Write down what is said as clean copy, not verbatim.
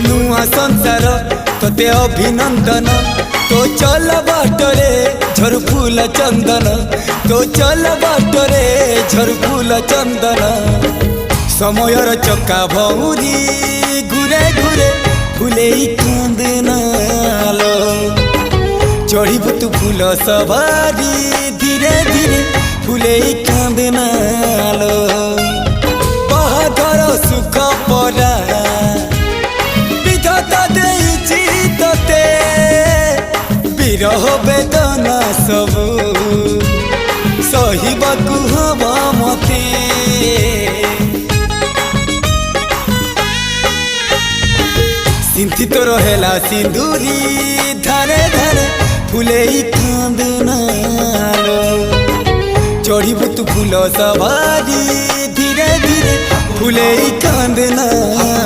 नुआ संसार तोते अभिनंदन तो चल बाटरे झर फूल चंदन तो चल बाटरे झर फूल चंदन समयर चक्का भौरी घुरे घुरे फूले कांदनालो चढ़ीबु तू फूल सवारी धीरे धीरे फूले कांदनालो बाहादर सुख परा विधाता देइछि तोते विरह वेदना सबु सहिबाकु हवा मते सिंथी तो रहेला सिंदूरी धारे धारे फूले कांदनालो चढ़ीबु तू फूल सवारी धीरे धीरे फूले कांदनालो।